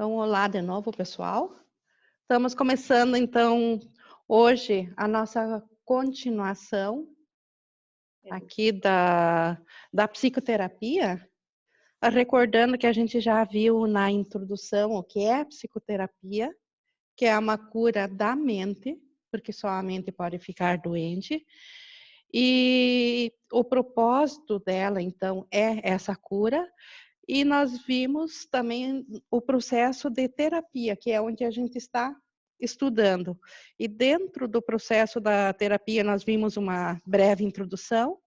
Então, olá de novo, pessoal. Estamos começando, então, hoje a nossa continuação aqui da psicoterapia, recordando que a gente já viu na introdução o que é a psicoterapia, que é uma cura da mente, porque só a mente pode ficar doente. E o propósito dela, então, é essa cura. E nós vimos também o processo de terapia, que é onde a gente está estudando. E dentro do processo da terapia, nós vimos uma breve introdução,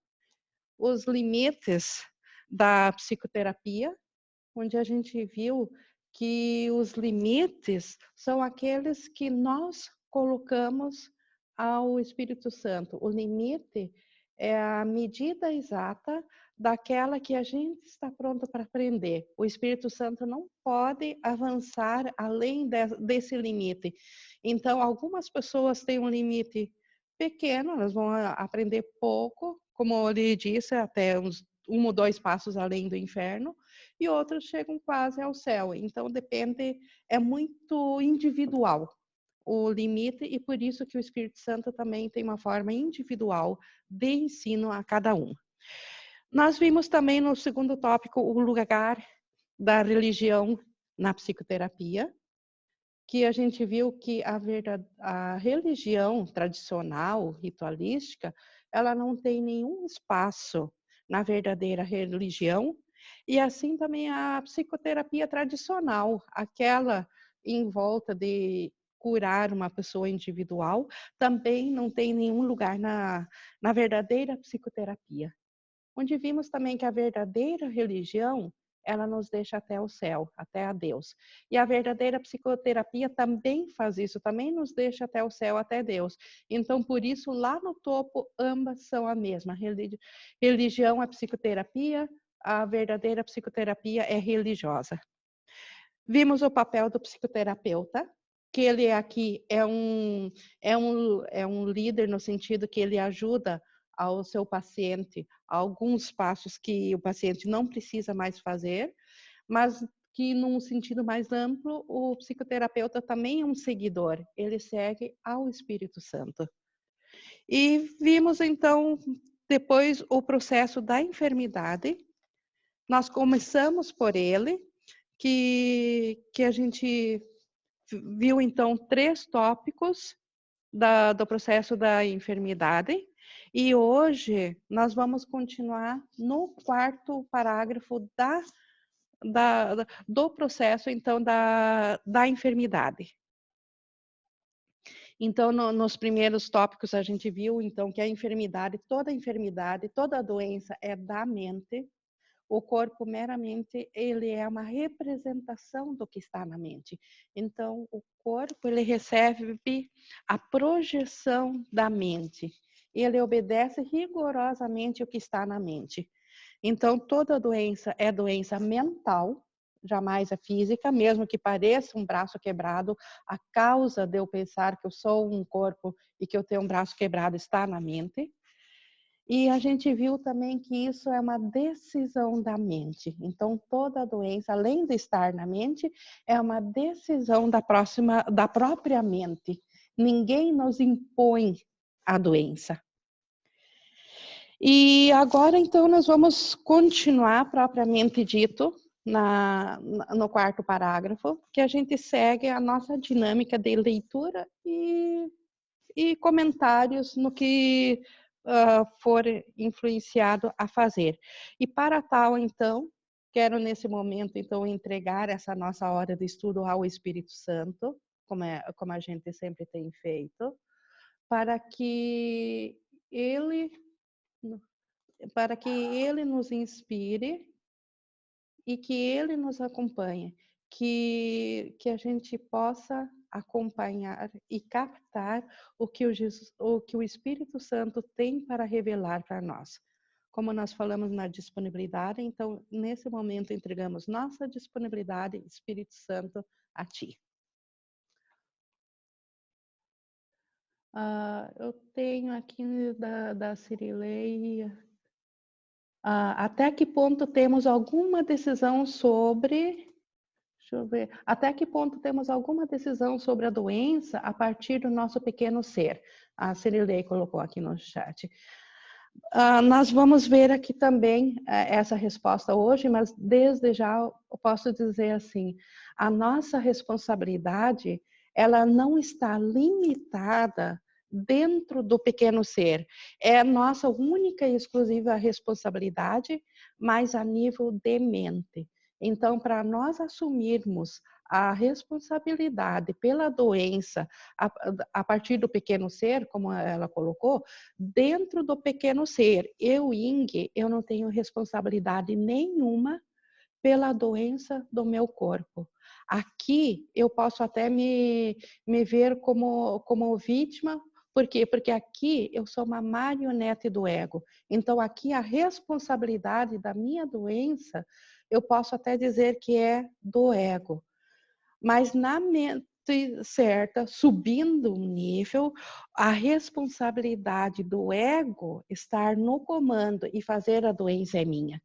os limites da psicoterapia, onde a gente viu que os limites são aqueles que nós colocamos ao Espírito Santo. O limite é a medida exata daquela que a gente está pronto para aprender. O Espírito Santo não pode avançar além desse limite. Então, algumas pessoas têm um limite pequeno, elas vão aprender pouco, como ele disse, até uns 1 ou 2 passos além do inferno, e outros chegam quase ao céu. Então, depende, é muito individual o limite, e por isso que o Espírito Santo também tem uma forma individual de ensino a cada um. Nós vimos também no segundo tópico o lugar da religião na psicoterapia, que a gente viu que a religião tradicional, ritualística, ela não tem nenhum espaço na verdadeira religião, e assim também a psicoterapia tradicional, aquela em volta de curar uma pessoa individual, também não tem nenhum lugar na verdadeira psicoterapia. Onde vimos também que a verdadeira religião, ela nos deixa até o céu, até a Deus. E a verdadeira psicoterapia também faz isso, também nos deixa até o céu, até Deus. Então, por isso, lá no topo, ambas são a mesma. Religião é psicoterapia, a verdadeira psicoterapia é religiosa. Vimos o papel do psicoterapeuta, que ele aqui é um líder no sentido que ele ajuda ao seu paciente alguns passos que o paciente não precisa mais fazer, mas que num sentido mais amplo, o psicoterapeuta também é um seguidor, ele segue ao Espírito Santo. E vimos então depois o processo da enfermidade. Nós começamos por ele, que a gente viu então 3 tópicos do processo da enfermidade, e hoje nós vamos continuar no 4º parágrafo do processo então da enfermidade. Então, nos primeiros tópicos a gente viu então que a enfermidade, toda doença é da mente. O corpo meramente ele é uma representação do que está na mente. Então, o corpo ele recebe a projeção da mente. Ele obedece rigorosamente o que está na mente. Então, toda doença é doença mental, jamais é física, mesmo que pareça um braço quebrado, a causa de eu pensar que eu sou um corpo e que eu tenho um braço quebrado está na mente. E a gente viu também que isso é uma decisão da mente. Então, toda doença, além de estar na mente, é uma decisão da própria mente. Ninguém nos impõe a doença. E agora, então, nós vamos continuar, propriamente dito, no 4º parágrafo, que a gente segue a nossa dinâmica de leitura e comentários no que for influenciado a fazer. E para tal, então, quero nesse momento, então, entregar essa nossa hora de estudo ao Espírito Santo, como a gente sempre tem feito, para que ele nos inspire e que ele nos acompanhe, que a gente possa acompanhar e captar o que o Espírito Santo tem para revelar para nós. Como nós falamos na disponibilidade, então, nesse momento, entregamos nossa disponibilidade, Espírito Santo, a Ti. Eu tenho aqui da Cirilei. Até que ponto temos alguma decisão sobre... Deixa eu ver. Até que ponto temos alguma decisão sobre a doença a partir do nosso pequeno ser? A Cirilei colocou aqui no chat. Nós vamos ver aqui também essa resposta hoje, mas desde já eu posso dizer assim, a nossa responsabilidade, ela não está limitada dentro do pequeno ser. É nossa única e exclusiva responsabilidade, mas a nível de mente. Então, para nós assumirmos a responsabilidade pela doença a partir do pequeno ser, como ela colocou, dentro do pequeno ser, eu, Ying, eu não tenho responsabilidade nenhuma pela doença do meu corpo. Aqui eu posso até me ver como vítima. Por quê? Porque aqui eu sou uma marionete do ego. Então aqui a responsabilidade da minha doença, eu posso até dizer que é do ego. Mas na mente certa, subindo um nível, a responsabilidade do ego estar no comando e fazer a doença é minha.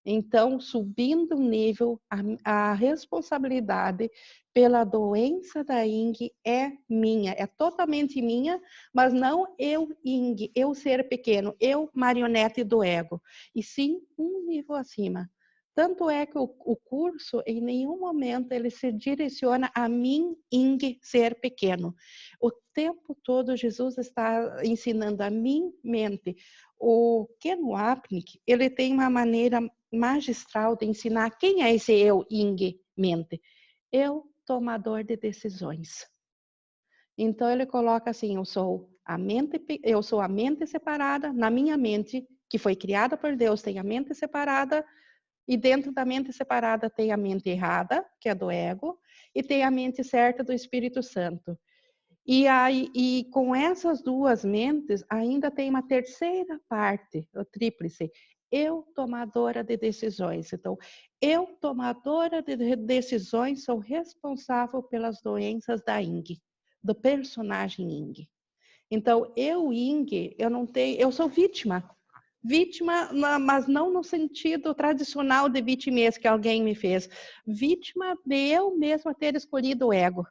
Então, subindo um nível, a responsabilidade pela doença da Ying é minha, é totalmente minha, mas não eu, Ying, eu ser pequeno, eu marionete do ego, e sim um nível acima. Tanto é que o curso, em nenhum momento, ele se direciona a mim, Ying, ser pequeno. O tempo todo, Jesus está ensinando a mim, mente. O Ken Wapnick, ele tem uma maneira magistral de ensinar quem é esse eu, Ying, mente. Eu, tomador de decisões. Então, ele coloca assim, eu sou a mente separada, na minha mente, que foi criada por Deus, tem a mente separada, e dentro da mente separada tem a mente errada, que é do ego, e tem a mente certa do Espírito Santo. E com essas duas mentes, ainda tem uma terceira parte, o tríplice. Eu, tomadora de decisões. Então, eu, tomadora de decisões, sou responsável pelas doenças da Ying, do personagem Ying. Então, eu, Ying, eu não tenho, eu sou vítima. Vítima, mas não no sentido tradicional de vitimez que alguém me fez. Vítima de eu mesma ter escolhido o ego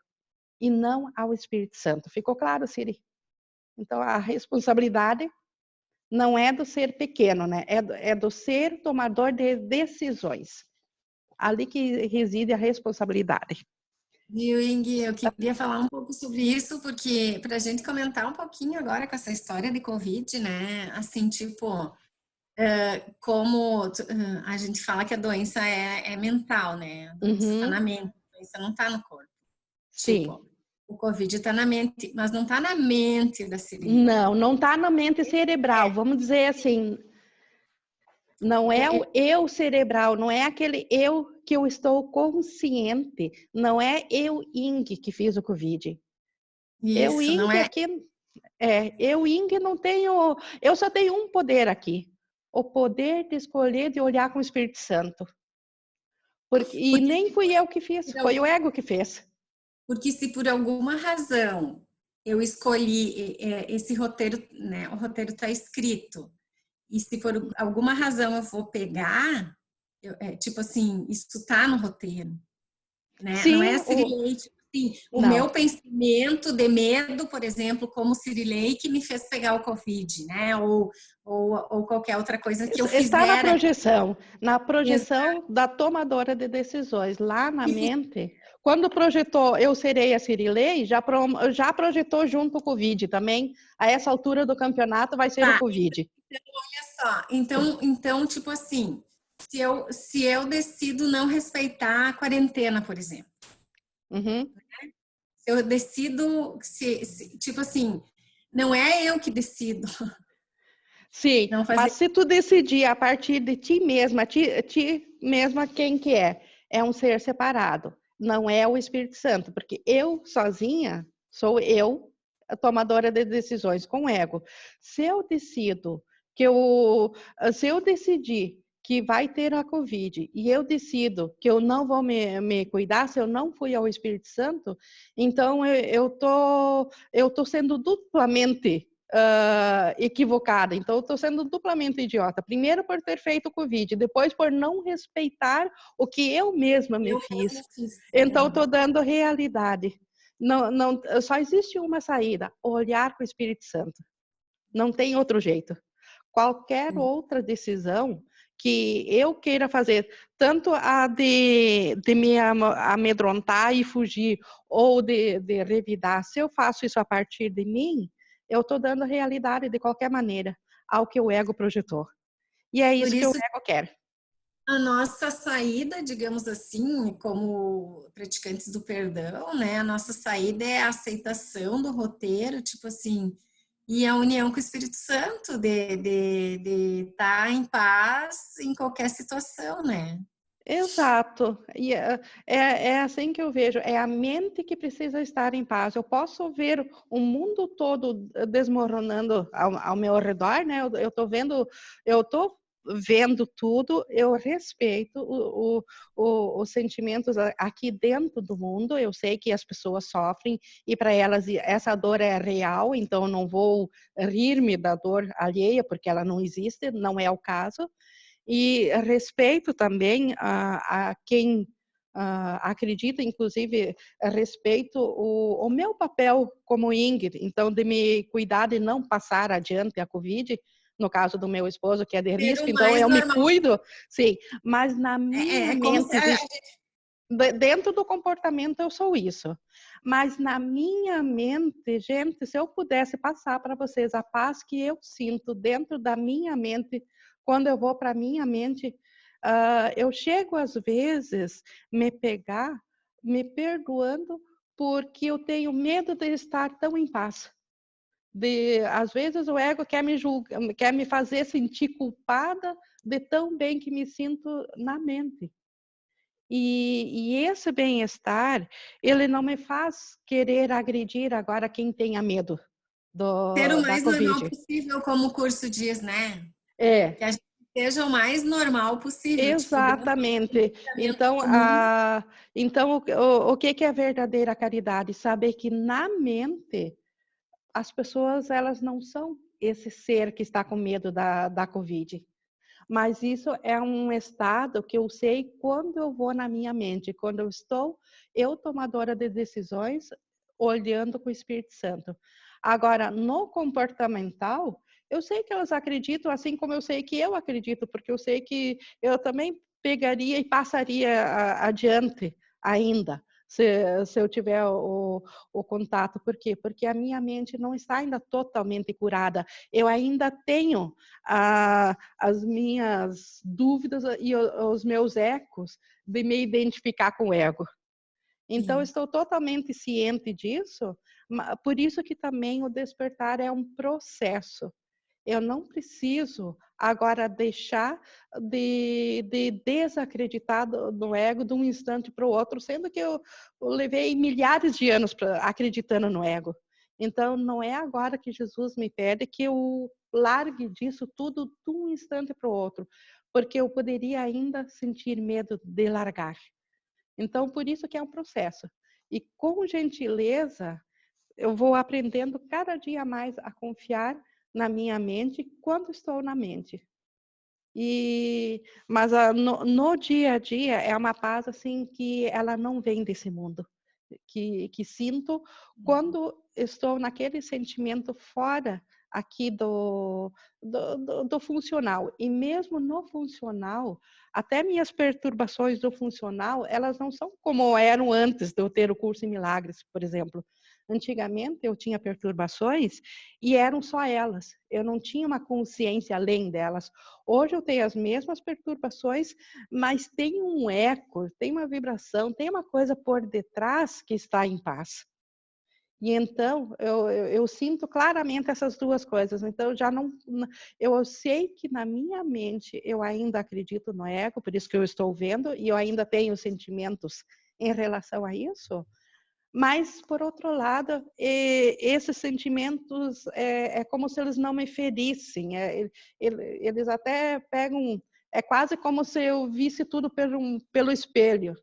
e não ao Espírito Santo. Ficou claro, Siri? Então, a responsabilidade não é do ser pequeno, né? É do ser tomador de decisões. Ali que reside a responsabilidade. Viu, Ingui? Eu queria falar um pouco sobre isso, porque para a gente comentar um pouquinho agora com essa história de Covid, né? Assim, tipo, como a gente fala que a doença é mental, né? A doença está na mente, a doença não está no corpo. Sim. Tipo, o Covid está na mente, mas não está na mente da Cirilo. Não está na mente cerebral. Vamos dizer assim, não é o eu cerebral, não é aquele eu que eu estou consciente, não é eu, Ying, que fiz o Covid. Eu, Isso, não Ying, é. aqui, eu, Ying, não tenho, eu só tenho um poder aqui, o poder de escolher, de olhar com o Espírito Santo. E nem fui eu que fiz, foi o ego que fez. Porque se por alguma razão eu escolhi esse roteiro, né? O roteiro está escrito. E se por alguma razão eu vou pegar, tipo assim, isso está no roteiro, né? Não é Sim, a Cirilei, tipo assim, o não. meu pensamento de medo, por exemplo, como Cirilei, que me fez pegar o Covid, né? Ou qualquer outra coisa que eu Está fizer. na projeção da tomadora de decisões, lá na mente. Quando projetou eu serei a Cirilei, já projetou junto o Covid também. A essa altura do campeonato vai ser o Covid. Então, olha só, então tipo assim, se eu decido não respeitar a quarentena, por exemplo, Uhum. se eu decido, tipo assim, não é eu que decido. Sim, Não fazer. mas se tu decidir a partir de ti mesma, ti mesma quem que é um ser separado, não é o Espírito Santo, porque eu sozinha sou eu, a tomadora de decisões com ego. Se eu decido se eu decidir que vai ter a Covid e eu decido que eu não vou me cuidar, se eu não fui ao Espírito Santo, então eu tô sendo duplamente equivocada. Então, eu estou sendo duplamente idiota. Primeiro por ter feito o Covid, depois por não respeitar o que eu mesma me Eu fiz. mesmo fiz. Então, estou dando realidade. Não, só existe uma saída: olhar para o Espírito Santo. Não tem outro jeito. Qualquer outra decisão que eu queira fazer, tanto a de me amedrontar e fugir, ou de revidar, se eu faço isso a partir de mim, eu estou dando realidade de qualquer maneira ao que o ego projetou. E é Por isso que o isso, ego quer. a nossa saída, digamos assim, como praticantes do perdão, né? A nossa saída é a aceitação do roteiro, tipo assim, e a união com o Espírito Santo, de estar em paz em qualquer situação, né? Exato. E é assim que eu vejo. É a mente que precisa estar em paz. Eu posso ver o mundo todo desmoronando ao meu redor, né? Eu estou vendo tudo. Eu respeito os sentimentos aqui dentro do mundo. Eu sei que as pessoas sofrem e para elas essa dor é real. Então eu não vou rir-me da dor alheia porque ela não existe. Não é o caso. E respeito também a quem acredita, inclusive respeito o meu papel como Ingrid, então de me cuidar de não passar adiante a Covid, no caso do meu esposo, que é de Ser risco, o então mais eu me normal. cuido, sim, mas na minha É como se mente existe, dentro do comportamento eu sou isso, mas na minha mente, gente, se eu pudesse passar para vocês a paz que eu sinto dentro da minha mente, quando eu vou para a minha mente, eu chego às vezes me pegar, me perdoando, porque eu tenho medo de estar tão em paz. Às vezes o ego quer me julgar, quer me fazer sentir culpada de tão bem que me sinto na mente. E esse bem-estar, ele não me faz querer agredir agora quem tenha medo Ser o da mais normal Covid. possível, como o curso diz, né? Que É, a gente seja o mais normal possível, tipo, dentro do exatamente. pensamento Então, comum. o que é a verdadeira caridade? Saber que na mente as pessoas elas não são esse ser que está com medo da Covid. Mas isso é um estado que eu sei quando eu vou na minha mente, quando eu tomadora de decisões, olhando com o Espírito Santo. Agora, no comportamental, eu sei que elas acreditam, assim como eu sei que eu acredito, porque eu sei que eu também pegaria e passaria adiante ainda. Se eu tiver o contato. Por quê? Porque a minha mente não está ainda totalmente curada. Eu ainda tenho as minhas dúvidas e os meus ecos de me identificar com o ego. Então, Sim. estou totalmente ciente disso, por isso que também o despertar é um processo. Eu não preciso agora deixar de desacreditar no ego de um instante para o outro, sendo que eu levei milhares de anos acreditando no ego. Então, não é agora que Jesus me pede que eu largue disso tudo de um instante para o outro, porque eu poderia ainda sentir medo de largar. Então, por isso que é um processo. E com gentileza, eu vou aprendendo cada dia mais a confiar na minha mente quando estou na mente. Mas no dia a dia é uma paz assim que ela não vem desse mundo. Que sinto quando estou naquele sentimento fora aqui do funcional. E mesmo no funcional, até minhas perturbações do funcional, elas não são como eram antes de eu ter o curso em milagres, por exemplo. Antigamente eu tinha perturbações e eram só elas. Eu não tinha uma consciência além delas. Hoje eu tenho as mesmas perturbações, mas tem um eco, tem uma vibração, tem uma coisa por detrás que está em paz. E então eu sinto claramente essas duas coisas. Então já não, eu sei que na minha mente eu ainda acredito no ego, por isso que eu estou vendo e eu ainda tenho sentimentos em relação a isso. Mas, por outro lado, esses sentimentos é como se eles não me ferissem. Eles até pegam. É quase como se eu visse tudo pelo espelho.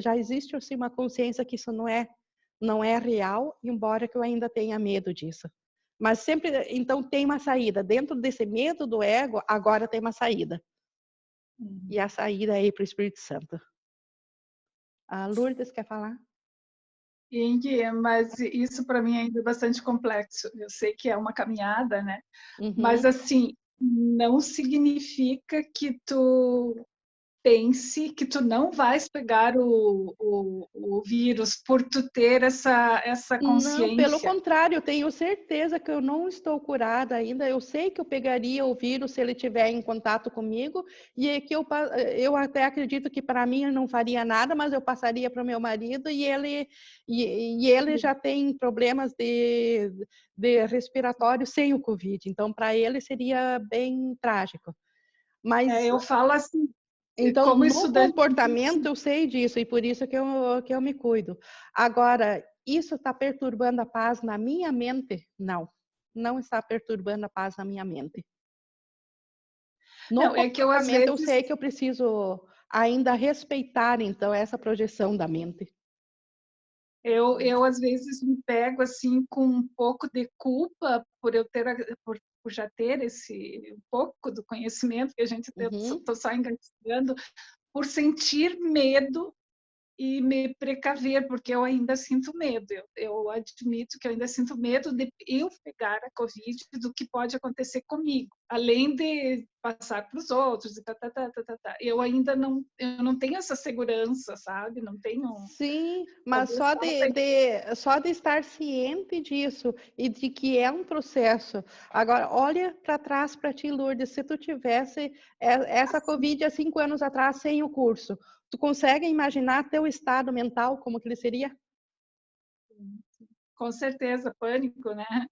Já existe assim, uma consciência que isso não é real, embora que eu ainda tenha medo disso. Mas sempre, então, tem uma saída. Dentro desse medo do ego, agora tem uma saída. E a saída é ir para o Espírito Santo. A Lourdes quer falar? Mas isso para mim ainda é bastante complexo. Eu sei que é uma caminhada, né? Mas Uhum. assim, não significa que tu pense que tu não vais pegar o vírus por tu ter essa Não, pelo consciência. contrário, eu tenho certeza que eu não estou curada ainda. Eu sei que eu pegaria o vírus se ele estiver em contato comigo, e é que eu até acredito que para mim não faria nada, mas eu passaria para o meu marido e ele já tem problemas de respiratório sem o Covid, então para ele seria bem trágico. Mas Eu falo assim, então, como no estudante. comportamento, eu sei disso, e por isso que eu me cuido. Agora, isso está perturbando a paz na minha mente? Não, não está perturbando a paz na minha mente. No Não, é que eu às comportamento, eu vezes sei que eu preciso ainda respeitar, então, essa projeção da mente. eu às vezes me pego assim com um pouco de culpa por eu ter por já ter esse um pouco do conhecimento que a gente Uhum. tô só engatinhando, por sentir medo e me precaver, porque eu ainda sinto medo. Eu admito que eu ainda sinto medo de eu pegar a Covid, do que pode acontecer comigo, além de passar para os outros. E Eu ainda eu não tenho essa segurança, sabe? Não tenho. Sim, mas Talvez só de estar ciente disso e de que é um processo. Agora, olha para trás para ti, Lourdes, se tu tivesse essa Covid há 5 anos atrás sem o curso, tu consegue imaginar teu estado mental, como que ele seria? com certeza, pânico, né?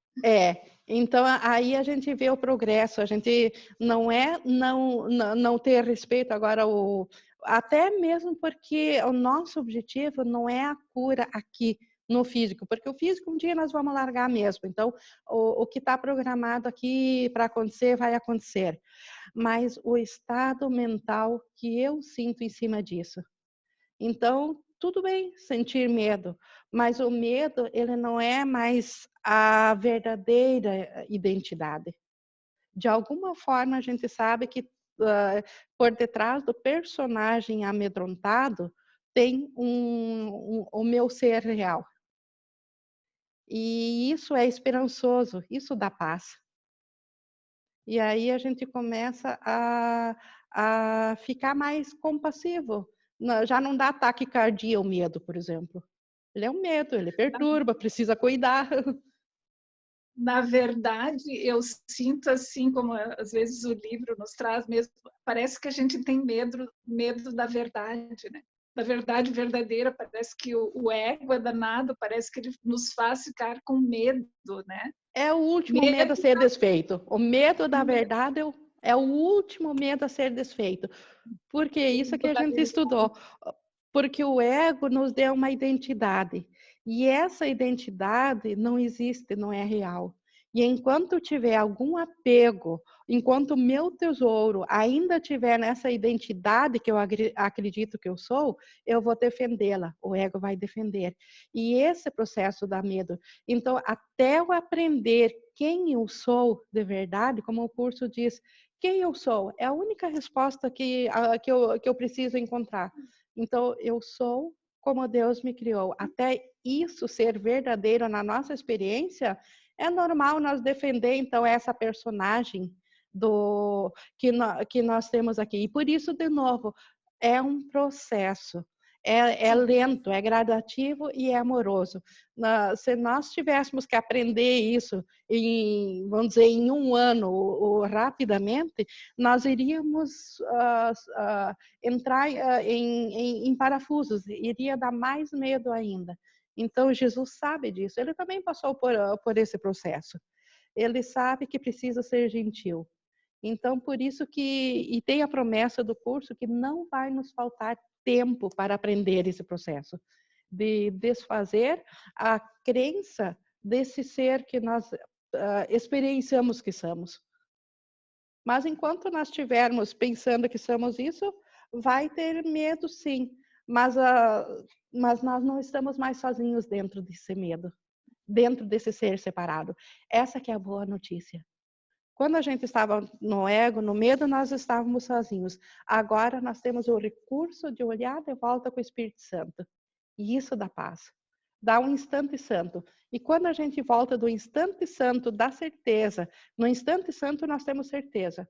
Então aí a gente vê o progresso, a gente não é não ter respeito agora até mesmo porque o nosso objetivo não é a cura aqui no físico, porque o físico um dia nós vamos largar mesmo. Então o que está programado aqui para acontecer vai acontecer, mas o estado mental que eu sinto em cima disso. Então, tudo bem sentir medo, mas o medo, ele não é mais a verdadeira identidade. De alguma forma, a gente sabe que por detrás do personagem amedrontado tem o meu ser real. E isso é esperançoso, isso dá paz. E aí a gente começa a ficar mais compassivo. Já não dá taquicardia o medo, por exemplo. Ele é um medo, ele perturba, precisa cuidar. Na verdade, eu sinto assim, como às vezes o livro nos traz mesmo, parece que a gente tem medo da verdade, né? Da verdade verdadeira, parece que o ego é danado, parece que ele nos faz ficar com medo, né? É o último medo a Medo, ser desfeito. O medo da verdade é o último medo a ser desfeito. Porque é isso que a da gente verdade. estudou. Porque o ego nos deu uma identidade. E essa identidade não existe, não é real. E enquanto tiver algum apego, enquanto o meu tesouro ainda tiver nessa identidade que eu acredito que eu sou, eu vou defendê-la, o ego vai defender. E esse processo dá medo. Então, até eu aprender quem eu sou de verdade, como o curso diz, quem eu sou é a única resposta que eu preciso encontrar. Então, eu sou como Deus me criou. Até isso ser verdadeiro na nossa experiência, é normal nós defender, então, essa personagem que nós temos aqui. E por isso, de novo, é um processo. É lento, é gradativo e é amoroso. Se nós tivéssemos que aprender isso vamos dizer, em 1 ano ou rapidamente, nós iríamos entrar em parafusos, iria dar mais medo ainda. Então, Jesus sabe disso, ele também passou por esse processo. Ele sabe que precisa ser gentil. Então, por isso e tem a promessa do curso que não vai nos faltar tempo para aprender esse processo, de desfazer a crença desse ser que nós experienciamos que somos. Mas enquanto nós estivermos pensando que somos isso, vai ter medo sim, mas nós não estamos mais sozinhos dentro desse medo. dentro desse ser separado. Essa que é a boa notícia. Quando a gente estava no ego, no medo, nós estávamos sozinhos. Agora nós temos o recurso de olhar de volta com o Espírito Santo. E isso dá paz. Dá um instante santo. E quando a gente volta do instante santo, dá certeza. No instante santo nós temos certeza.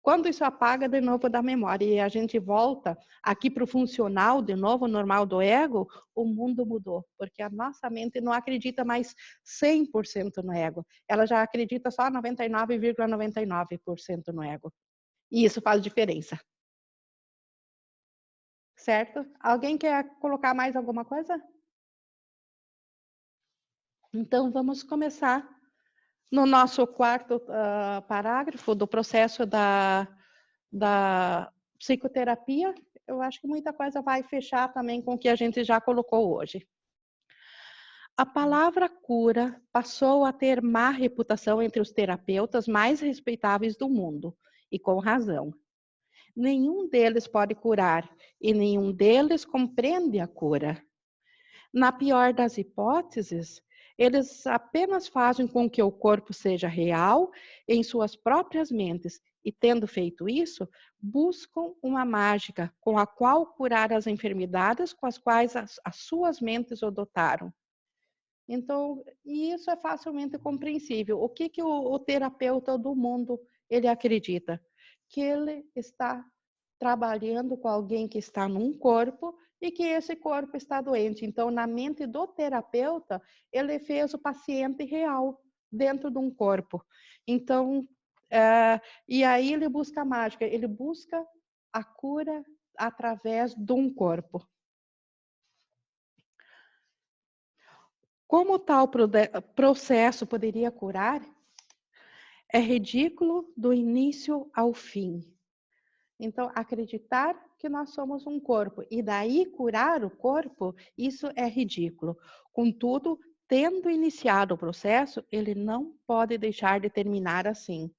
Quando isso apaga de novo da memória e a gente volta aqui para o funcional, de novo, normal do ego, o mundo mudou. Porque a nossa mente não acredita mais 100% no ego. Ela já acredita só 99,99% no ego. E isso faz diferença. Certo? Alguém quer colocar mais alguma coisa? Então, vamos começar no nosso quarto parágrafo do processo da psicoterapia. Eu acho que muita coisa vai fechar também com o que a gente já colocou hoje. A palavra cura passou a ter má reputação entre os terapeutas mais respeitáveis do mundo, e com razão. Nenhum deles pode curar, e nenhum deles compreende a cura. Na pior das hipóteses, eles apenas fazem com que o corpo seja real em suas próprias mentes e, tendo feito isso, buscam uma mágica com a qual curar as enfermidades com as quais as suas mentes o dotaram. Então, isso é facilmente compreensível. O que o terapeuta do mundo ele acredita? Que ele está trabalhando com alguém que está num corpo e que esse corpo está doente. Então, na mente do terapeuta, ele fez o paciente real dentro de um corpo. Então, e aí ele busca a mágica, ele busca a cura através de um corpo. Como tal processo poderia curar? É ridículo do início ao fim. Então, acreditar que nós somos um corpo e daí curar o corpo, isso é ridículo. Contudo, tendo iniciado o processo, ele não pode deixar de terminar assim.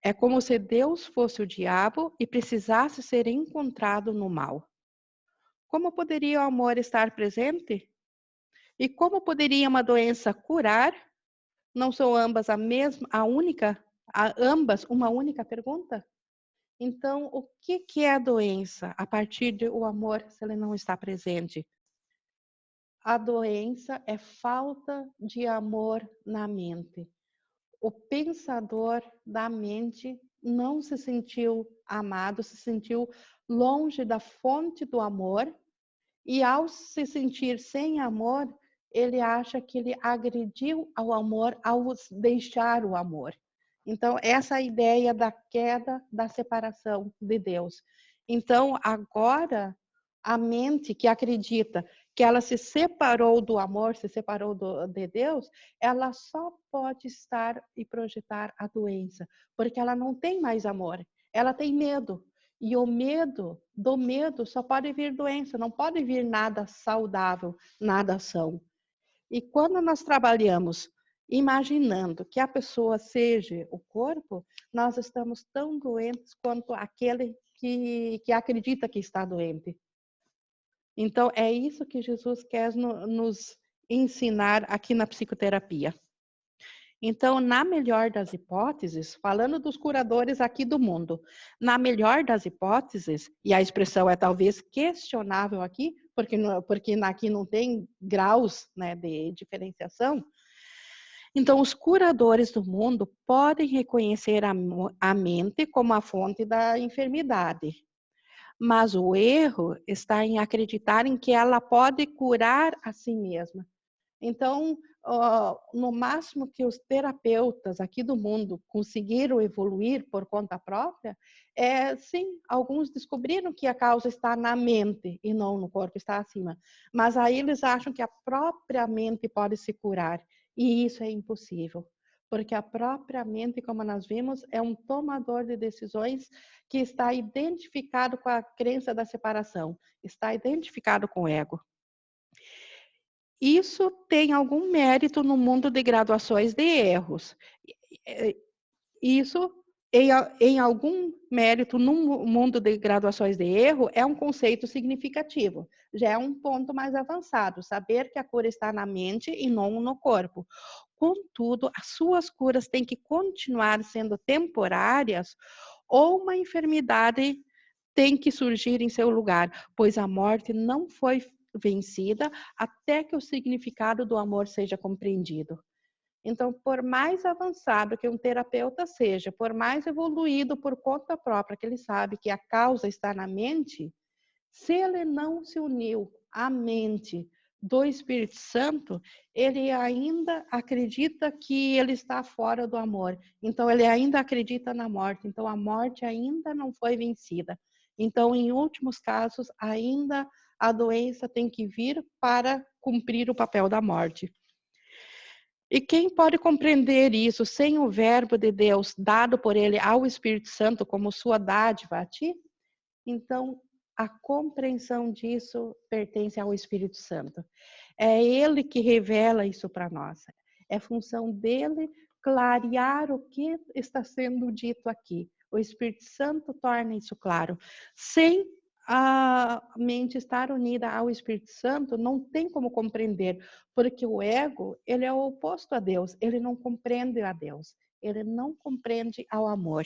É como se Deus fosse o diabo e precisasse ser encontrado no mal. Como poderia o amor estar presente? E como poderia uma doença curar? Não são ambas ambas uma única pergunta? Então, o que é a doença a partir do amor se ele não está presente? A doença é falta de amor na mente. O pensador da mente não se sentiu amado, se sentiu longe da fonte do amor e ao se sentir sem amor, ele acha que ele agrediu ao amor ao deixar o amor. Então, essa é a ideia da queda, da separação de Deus. Então, agora, a mente que acredita que ela se separou do amor, se separou de Deus, ela só pode estar e projetar a doença, porque ela não tem mais amor, ela tem medo. E o medo, do medo só pode vir doença, não pode vir nada saudável, nada são. E quando nós trabalhamos imaginando que a pessoa seja o corpo, nós estamos tão doentes quanto aquele que acredita que está doente. Então, é isso que Jesus quer nos ensinar aqui na psicoterapia. Então, na melhor das hipóteses, falando dos curadores aqui do mundo, na melhor das hipóteses, e a expressão é talvez questionável aqui, porque aqui não tem graus, né, de diferenciação, então os curadores do mundo podem reconhecer a mente como a fonte da enfermidade, mas o erro está em acreditar em que ela pode curar a si mesma. Então, no máximo que os terapeutas aqui do mundo conseguiram evoluir por conta própria, sim, alguns descobriram que a causa está na mente e não no corpo, está acima. Mas aí eles acham que a própria mente pode se curar, e isso é impossível. Porque a própria mente, como nós vimos, é um tomador de decisões que está identificado com a crença da separação, está identificado com o ego. Isso tem algum mérito no mundo de graduações de erros. Isso em algum mérito, no mundo de graduações de erro, é um conceito significativo. Já é um ponto mais avançado, saber que a cura está na mente e não no corpo. Contudo, as suas curas têm que continuar sendo temporárias ou uma enfermidade tem que surgir em seu lugar, pois a morte não foi vencida até que o significado do amor seja compreendido. Então, por mais avançado que um terapeuta seja, por mais evoluído por conta própria, que ele sabe que a causa está na mente, se ele não se uniu à mente do Espírito Santo, ele ainda acredita que ele está fora do amor. Então, ele ainda acredita na morte. Então, a morte ainda não foi vencida. Então, em últimos casos, ainda a doença tem que vir para cumprir o papel da morte. E quem pode compreender isso sem o verbo de Deus dado por ele ao Espírito Santo como sua dádiva a ti? Então, a compreensão disso pertence ao Espírito Santo. É ele que revela isso para nós. É função dele clarear o que está sendo dito aqui. O Espírito Santo torna isso claro. Sem a mente estar unida ao Espírito Santo, não tem como compreender, porque o ego, ele é o oposto a Deus, ele não compreende a Deus, ele não compreende ao amor.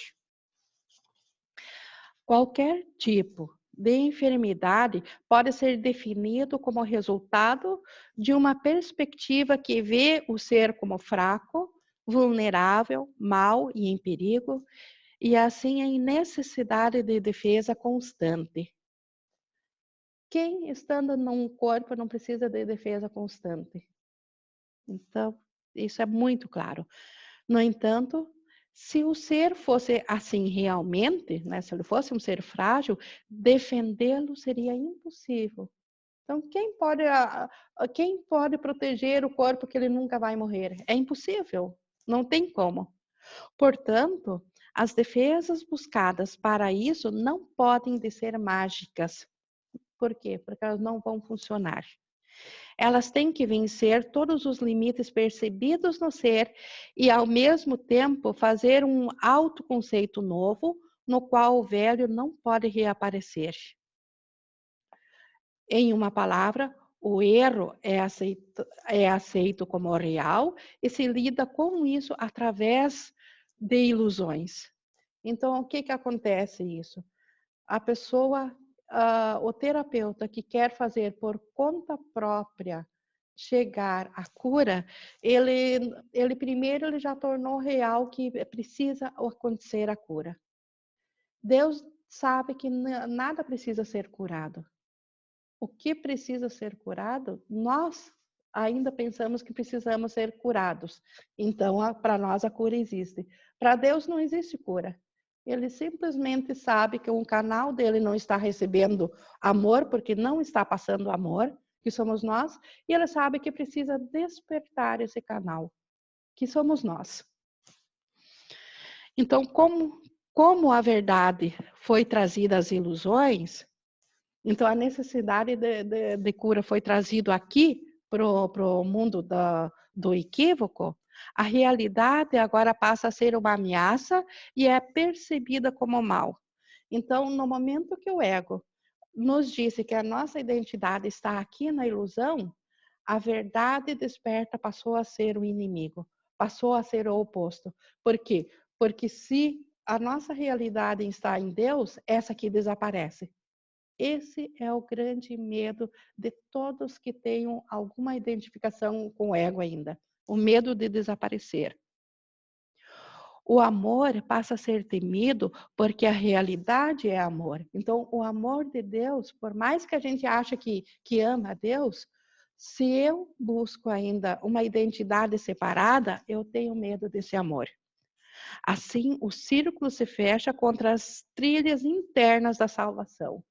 Qualquer tipo de enfermidade pode ser definido como resultado de uma perspectiva que vê o ser como fraco, vulnerável, mau e em perigo, e assim em necessidade de defesa constante. Quem estando num corpo não precisa de defesa constante? Então, isso é muito claro. No entanto, se o ser fosse assim realmente, né, se ele fosse um ser frágil, defendê-lo seria impossível. Então, quem pode proteger o corpo que ele nunca vai morrer? É impossível, não tem como. Portanto, as defesas buscadas para isso não podem ser mágicas. Por quê? Porque elas não vão funcionar. Elas têm que vencer todos os limites percebidos no ser e, ao mesmo tempo, fazer um autoconceito novo, no qual o velho não pode reaparecer. Em uma palavra, o erro é aceito como real e se lida com isso através de ilusões. Então, o que acontece isso? A pessoa, o terapeuta que quer fazer por conta própria chegar à cura, ele primeiro ele já tornou real que precisa acontecer a cura. Deus sabe que nada precisa ser curado. O que precisa ser curado, nós ainda pensamos que precisamos ser curados. Então, para nós a cura existe. Para Deus não existe cura. Ele simplesmente sabe que um canal dele não está recebendo amor, porque não está passando amor, que somos nós, e ele sabe que precisa despertar esse canal, que somos nós. Então, como a verdade foi trazida às ilusões, então a necessidade de cura foi trazido aqui para o mundo do equívoco, a realidade agora passa a ser uma ameaça e é percebida como mal. Então, no momento que o ego nos disse que a nossa identidade está aqui na ilusão, a verdade desperta passou a ser o inimigo, passou a ser o oposto. Por quê? Porque se a nossa realidade está em Deus, essa aqui desaparece. Esse é o grande medo de todos que tenham alguma identificação com o ego ainda. O medo de desaparecer. O amor passa a ser temido porque a realidade é amor. Então, o amor de Deus, por mais que a gente ache que ama a Deus, se eu busco ainda uma identidade separada, eu tenho medo desse amor. Assim, o círculo se fecha contra as trilhas internas da salvação.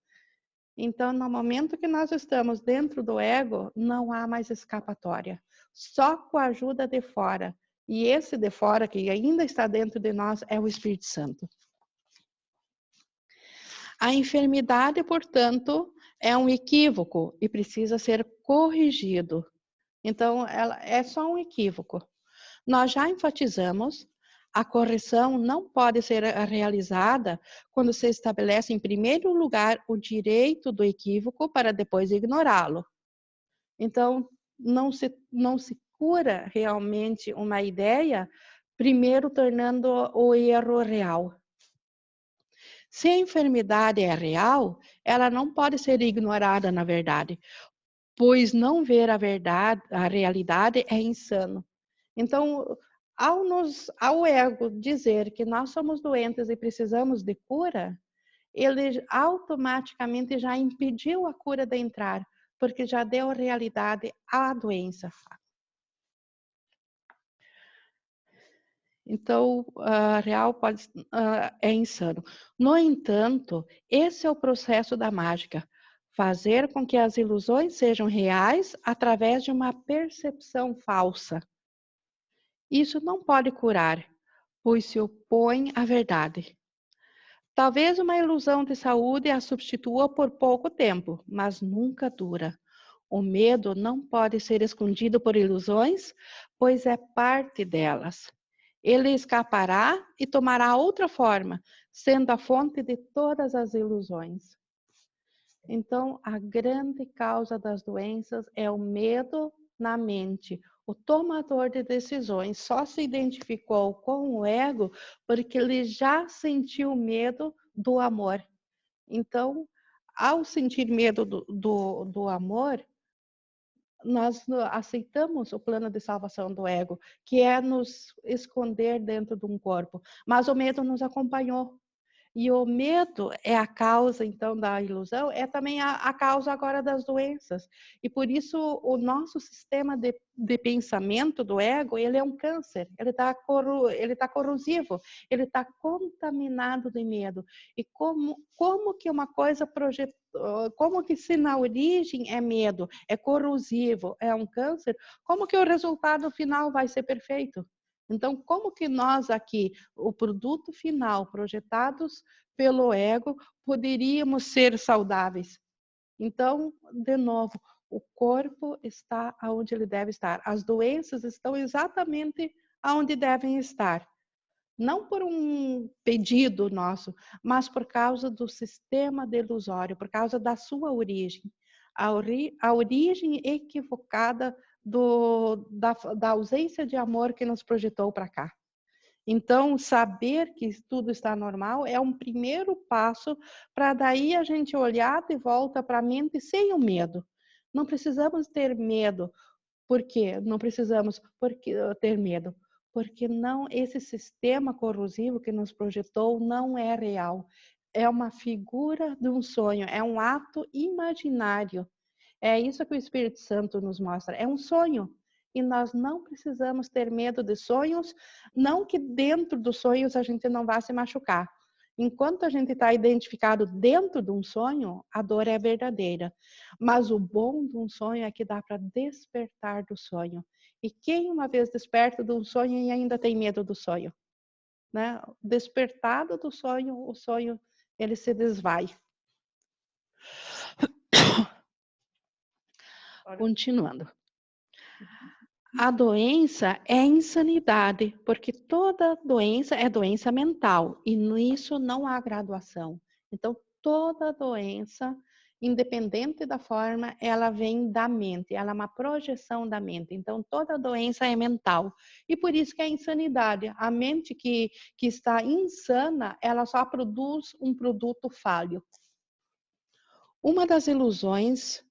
Então, no momento que nós estamos dentro do ego, não há mais escapatória. Só com a ajuda de fora. E esse de fora, que ainda está dentro de nós, é o Espírito Santo. A enfermidade, portanto, é um equívoco e precisa ser corrigido. Então, ela é só um equívoco. Nós já enfatizamos a correção não pode ser realizada quando se estabelece, em primeiro lugar, o direito do equívoco para depois ignorá-lo. Então, não se cura realmente uma ideia, primeiro tornando o erro real. Se a enfermidade é real, ela não pode ser ignorada, na verdade, pois não ver a verdade, a realidade é insano. Então, ao ego dizer que nós somos doentes e precisamos de cura, ele automaticamente já impediu a cura de entrar, porque já deu realidade à doença. Então, a real é insano. No entanto, esse é o processo da mágica. Fazer com que as ilusões sejam reais através de uma percepção falsa. Isso não pode curar, pois se opõe à verdade. Talvez uma ilusão de saúde a substitua por pouco tempo, mas nunca dura. O medo não pode ser escondido por ilusões, pois é parte delas. Ele escapará e tomará outra forma, sendo a fonte de todas as ilusões. Então, a grande causa das doenças é o medo na mente. O tomador de decisões só se identificou com o ego porque ele já sentiu medo do amor. Então, ao sentir medo do amor, nós aceitamos o plano de salvação do ego, que é nos esconder dentro de um corpo. Mas o medo nos acompanhou. E o medo é a causa, então, da ilusão, é também a causa agora das doenças. E por isso o nosso sistema de pensamento do ego, ele é um câncer, ele tá corrosivo, ele está contaminado de medo. E como que uma coisa como que se na origem é medo, é corrosivo, é um câncer, como que o resultado final vai ser perfeito? Então, como que nós aqui, o produto final projetados pelo ego, poderíamos ser saudáveis? Então, de novo, o corpo está onde ele deve estar. As doenças estão exatamente onde devem estar. Não por um pedido nosso, mas por causa do sistema delusório, por causa da sua origem. A origem equivocada da ausência de amor que nos projetou para cá. Então, saber que tudo está normal é um primeiro passo para daí a gente olhar de volta para a mente sem o medo. Não precisamos ter medo. Por quê? Não precisamos ter medo. Porque não, esse sistema corrosivo que nos projetou não é real. É uma figura de um sonho, é um ato imaginário. É isso que o Espírito Santo nos mostra. É um sonho. E nós não precisamos ter medo de sonhos, não que dentro dos sonhos a gente não vá se machucar. Enquanto a gente está identificado dentro de um sonho, a dor é verdadeira. Mas o bom de um sonho é que dá para despertar do sonho. E quem uma vez desperta de um sonho e ainda tem medo do sonho? Né? Despertado do sonho, o sonho ele se desvai. Continuando. A doença é insanidade, porque toda doença é doença mental e nisso não há graduação. Então, toda doença, independente da forma, ela vem da mente, ela é uma projeção da mente. Então, toda doença é mental e por isso que é insanidade. A mente que está insana, ela só produz um produto falho. Uma das ilusões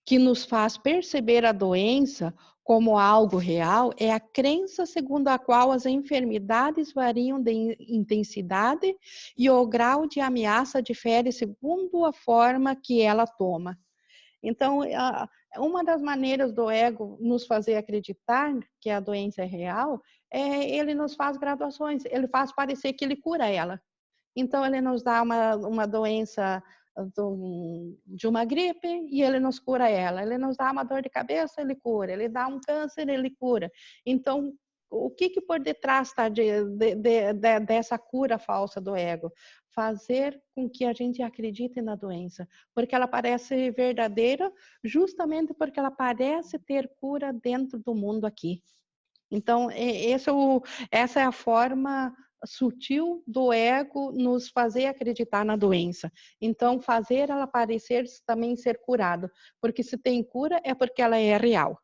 que nos faz perceber a doença como algo real é a crença segundo a qual as enfermidades variam de intensidade e o grau de ameaça difere segundo a forma que ela toma. Então, uma das maneiras do ego nos fazer acreditar que a doença é real é ele nos faz graduações, ele faz parecer que ele cura ela. Então, ele nos dá uma doença de uma gripe e ele nos cura ela. Ele nos dá uma dor de cabeça, ele cura. Ele dá um câncer, ele cura. Então, o que por detrás está dessa cura falsa do ego? Fazer com que a gente acredite na doença, porque ela parece verdadeira, justamente porque ela parece ter cura dentro do mundo aqui. Então, essa é a forma sutil do ego nos fazer acreditar na doença. Então, fazer ela parecer também ser curada. Porque se tem cura, é porque ela é real,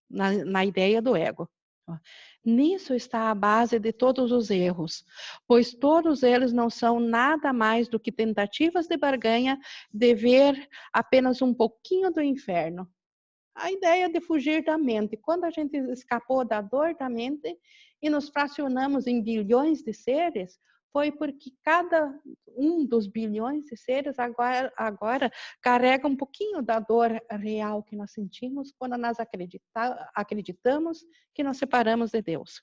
na ideia do ego. Nisso está a base de todos os erros, pois todos eles não são nada mais do que tentativas de barganha de ver apenas um pouquinho do inferno. A ideia de fugir da mente. Quando a gente escapou da dor da mente e nos fracionamos em bilhões de seres, foi porque cada um dos bilhões de seres agora carrega um pouquinho da dor real que nós sentimos quando nós acreditamos que nos separamos de Deus.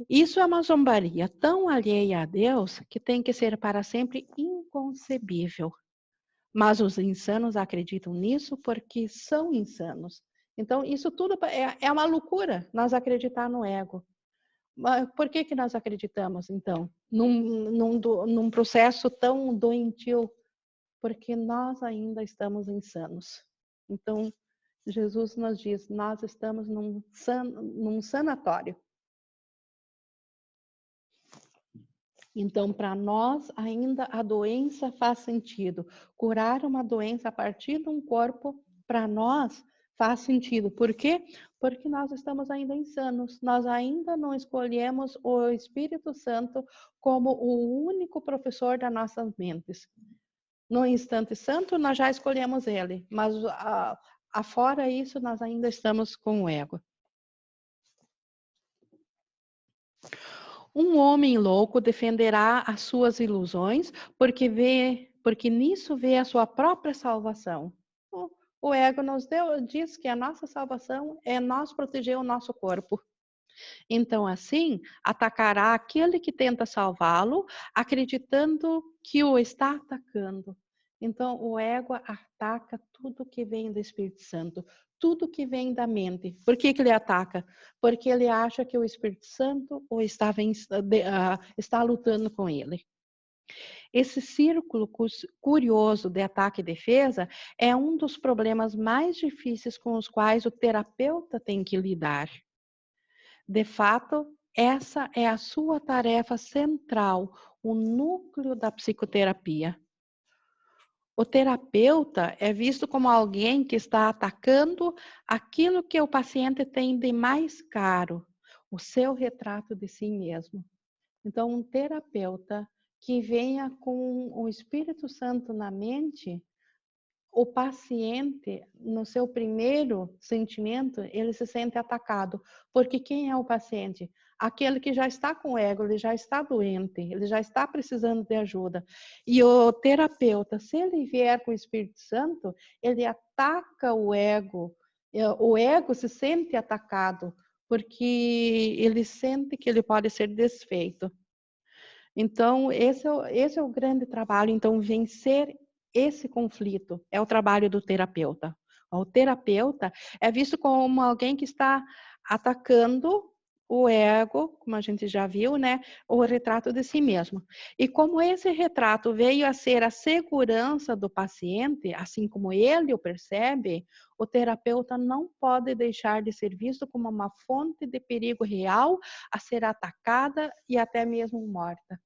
Isso é uma zombaria tão alheia a Deus que tem que ser para sempre inconcebível. Mas os insanos acreditam nisso porque são insanos. Então, isso tudo é uma loucura, nós acreditar no ego. Mas por que nós acreditamos, então, num processo tão doentio? Porque nós ainda estamos insanos. Então, Jesus nos diz, nós estamos num sanatório. Então, para nós, ainda a doença faz sentido. Curar uma doença a partir de um corpo, para nós, faz sentido. Por quê? Porque nós estamos ainda insanos. Nós ainda não escolhemos o Espírito Santo como o único professor das nossas mentes. No instante santo, nós já escolhemos ele. Mas, afora isso, nós ainda estamos com o ego. Um homem louco defenderá as suas ilusões, porque nisso vê a sua própria salvação. O ego diz que a nossa salvação é nós proteger o nosso corpo. Então, assim, atacará aquele que tenta salvá-lo, acreditando que o está atacando. Então, o ego ataca tudo que vem do Espírito Santo, tudo que vem da mente. Por que ele ataca? Porque ele acha que o Espírito Santo está lutando com ele. Esse círculo curioso de ataque e defesa é um dos problemas mais difíceis com os quais o terapeuta tem que lidar. De fato, essa é a sua tarefa central, o núcleo da psicoterapia. O terapeuta é visto como alguém que está atacando aquilo que o paciente tem de mais caro, o seu retrato de si mesmo. Então, um terapeuta que venha com o Espírito Santo na mente, o paciente, no seu primeiro sentimento, ele se sente atacado. Porque quem é o paciente? Aquele que já está com ego, ele já está doente, ele já está precisando de ajuda. E o terapeuta, se ele vier com o Espírito Santo, ele ataca o ego. O ego se sente atacado, porque ele sente que ele pode ser desfeito. Então, esse é o grande trabalho. Então, vencer esse conflito é o trabalho do terapeuta. O terapeuta é visto como alguém que está atacando o ego, como a gente já viu, né? O retrato de si mesmo. E como esse retrato veio a ser a segurança do paciente, assim como ele o percebe, o terapeuta não pode deixar de ser visto como uma fonte de perigo real a ser atacada e até mesmo morta.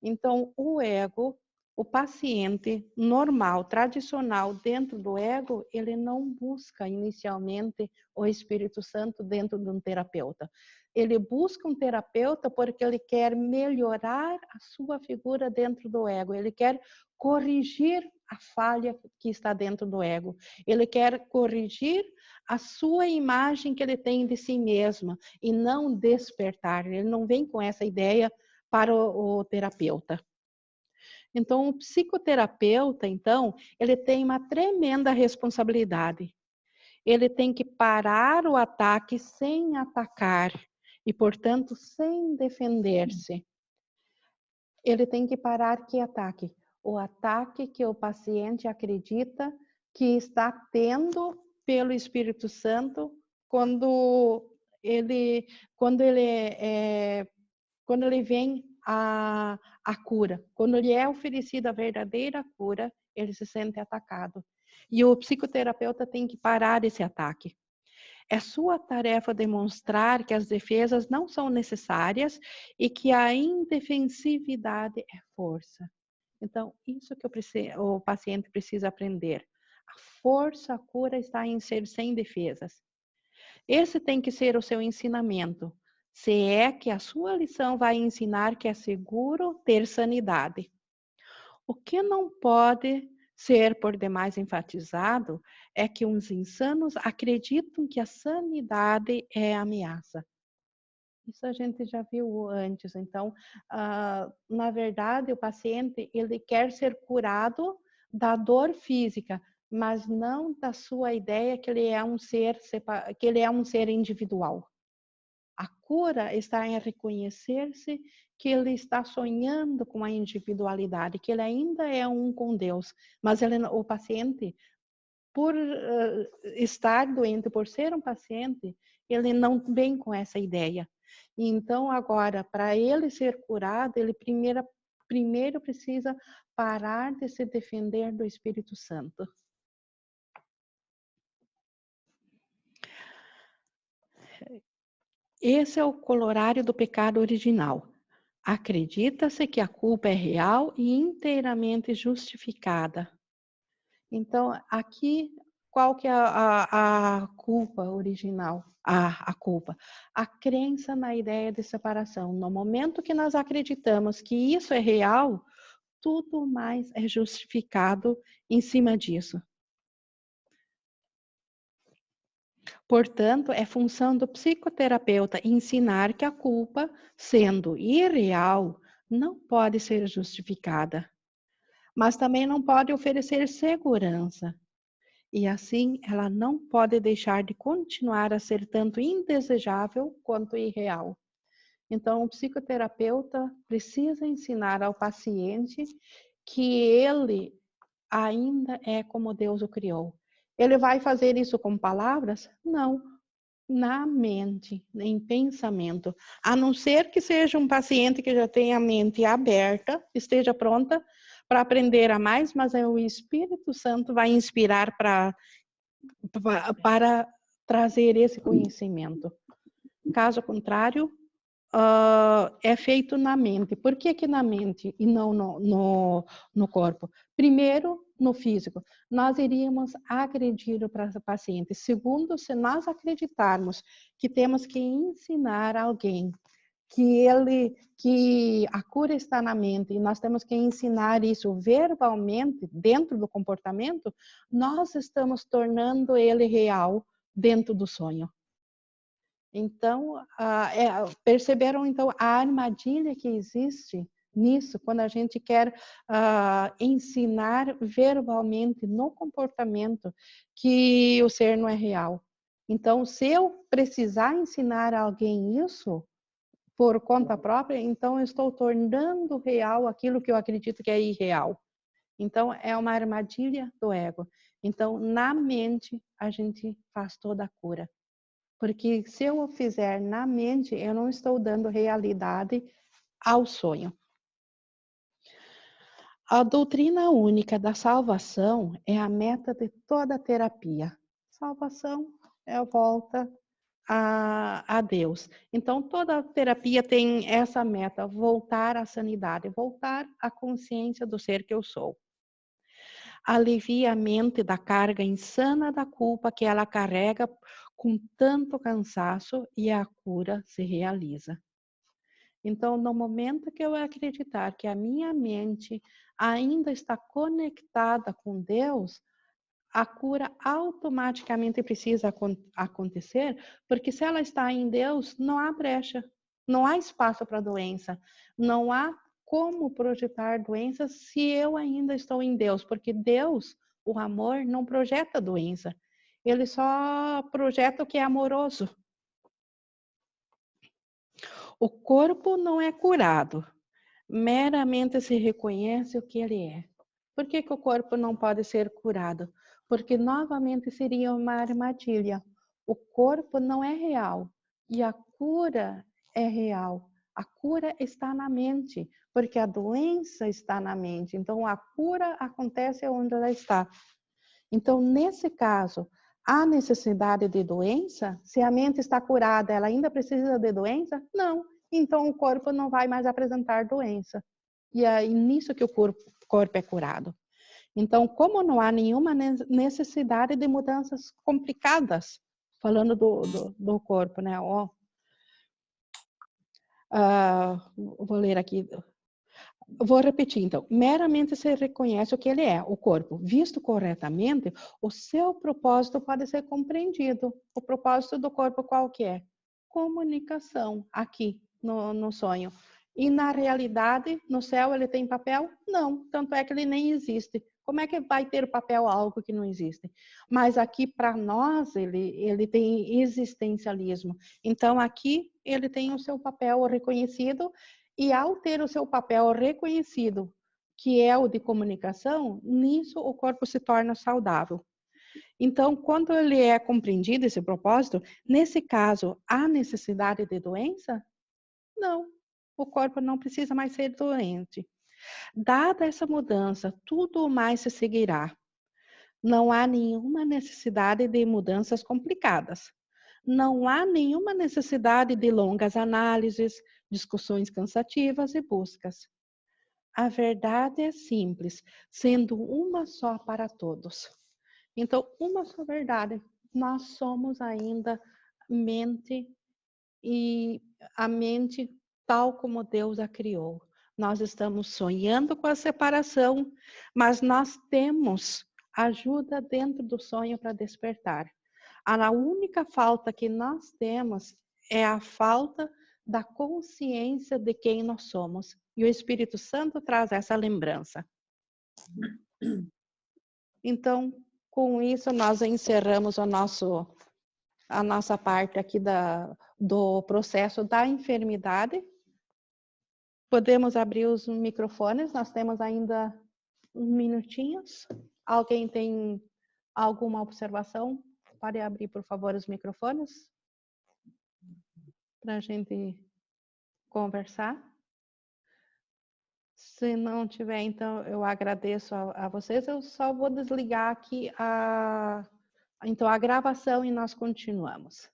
Então, o ego, o paciente normal, tradicional, dentro do ego, ele não busca inicialmente o Espírito Santo dentro de um terapeuta. Ele busca um terapeuta porque ele quer melhorar a sua figura dentro do ego. Ele quer corrigir a falha que está dentro do ego. Ele quer corrigir a sua imagem que ele tem de si mesma e não despertar. Ele não vem com essa ideia para o terapeuta. Então, o psicoterapeuta, então, ele tem uma tremenda responsabilidade. Ele tem que parar o ataque sem atacar e, portanto, sem defender-se. Ele tem que parar que ataque? O ataque que o paciente acredita que está tendo pelo Espírito Santo quando ele vem a cura. Quando lhe é oferecida a verdadeira cura, ele se sente atacado. E o psicoterapeuta tem que parar esse ataque. É sua tarefa demonstrar que as defesas não são necessárias e que a indefensividade é força. Então, isso que o paciente precisa aprender. A força, a cura está em ser sem defesas. Esse tem que ser o seu ensinamento. Se é que a sua lição vai ensinar que é seguro ter sanidade. O que não pode ser por demais enfatizado é que os insanos acreditam que a sanidade é ameaça. Isso a gente já viu antes. Então, na verdade, o paciente ele quer ser curado da dor física, mas não da sua ideia que ele é um ser individual. A cura está em reconhecer-se que ele está sonhando com a individualidade, que ele ainda é um com Deus, mas o paciente, por estar doente, por ser um paciente, ele não vem com essa ideia. Então, agora, para ele ser curado, ele primeiro precisa parar de se defender do Espírito Santo. Esse é o corolário do pecado original. Acredita-se que a culpa é real e inteiramente justificada. Então, aqui, qual que é a culpa original? A culpa. A crença na ideia de separação. No momento que nós acreditamos que isso é real, tudo mais é justificado em cima disso. Portanto, é função do psicoterapeuta ensinar que a culpa, sendo irreal, não pode ser justificada, mas também não pode oferecer segurança. E assim, ela não pode deixar de continuar a ser tanto indesejável quanto irreal. Então, o psicoterapeuta precisa ensinar ao paciente que ele ainda é como Deus o criou. Ele vai fazer isso com palavras? Não. Na mente, em pensamento. A não ser que seja um paciente que já tenha a mente aberta, esteja pronta para aprender a mais, mas o Espírito Santo vai inspirar para trazer esse conhecimento. Caso contrário, é feito na mente. Por que na mente e não no corpo? Primeiro, no físico. Nós iríamos agredir o paciente. Segundo, se nós acreditarmos que temos que ensinar alguém que a cura está na mente e nós temos que ensinar isso verbalmente dentro do comportamento, nós estamos tornando ele real dentro do sonho. Então, perceberam então a armadilha que existe nisso, quando a gente quer ensinar verbalmente no comportamento que o ser não é real. Então, se eu precisar ensinar a alguém isso por conta própria, então eu estou tornando real aquilo que eu acredito que é irreal. Então, é uma armadilha do ego. Então, na mente, a gente faz toda a cura. Porque se eu o fizer na mente, eu não estou dando realidade ao sonho. A doutrina única da salvação é a meta de toda a terapia. Salvação é a volta a Deus. Então, toda a terapia tem essa meta, voltar à sanidade, voltar à consciência do ser que eu sou. Alivia a mente da carga insana da culpa que ela carrega com tanto cansaço e a cura se realiza. Então, no momento que eu acreditar que a minha mente ainda está conectada com Deus, a cura automaticamente precisa acontecer, porque se ela está em Deus, não há brecha, não há espaço para doença, não há como projetar doenças se eu ainda estou em Deus, porque Deus, o amor, não projeta doença, ele só projeta o que é amoroso. O corpo não é curado, meramente se reconhece o que ele é. Por que o corpo não pode ser curado? Porque novamente seria uma armadilha. O corpo não é real e a cura é real. A cura está na mente, porque a doença está na mente. Então, a cura acontece onde ela está. Então, nesse caso, há necessidade de doença? Se a mente está curada, ela ainda precisa de doença? Não. Então o corpo não vai mais apresentar doença. E é nisso que o corpo é curado. Então, como não há nenhuma necessidade de mudanças complicadas, falando do corpo, né? Vou ler aqui. Vou repetir, então. Meramente se reconhece o que ele é, o corpo. Visto corretamente, o seu propósito pode ser compreendido. O propósito do corpo qual que é? Comunicação, aqui no sonho. E na realidade, no céu, ele tem papel? Não, tanto é que ele nem existe. Como é que vai ter papel algo que não existe? Mas aqui, para nós, ele tem existencialismo. Então, aqui, ele tem o seu papel reconhecido, e ao ter o seu papel reconhecido, que é o de comunicação, nisso o corpo se torna saudável. Então, quando ele é compreendido, esse propósito, nesse caso, há necessidade de doença? Não, o corpo não precisa mais ser doente. Dada essa mudança, tudo mais se seguirá. Não há nenhuma necessidade de mudanças complicadas. Não há nenhuma necessidade de longas análises, discussões cansativas e buscas. A verdade é simples, sendo uma só para todos. Então, uma só verdade. Nós somos ainda mente, e a mente tal como Deus a criou. Nós estamos sonhando com a separação, mas nós temos ajuda dentro do sonho para despertar. A única falta que nós temos é a falta da consciência de quem nós somos. E o Espírito Santo traz essa lembrança. Então, com isso, nós encerramos a nossa parte aqui do processo da enfermidade. Podemos abrir os microfones, nós temos ainda uns minutinhos. Alguém tem alguma observação? Pode abrir, por favor, os microfones para a gente conversar. Se não tiver, então, eu agradeço a vocês. Eu só vou desligar aqui então, a gravação e nós continuamos.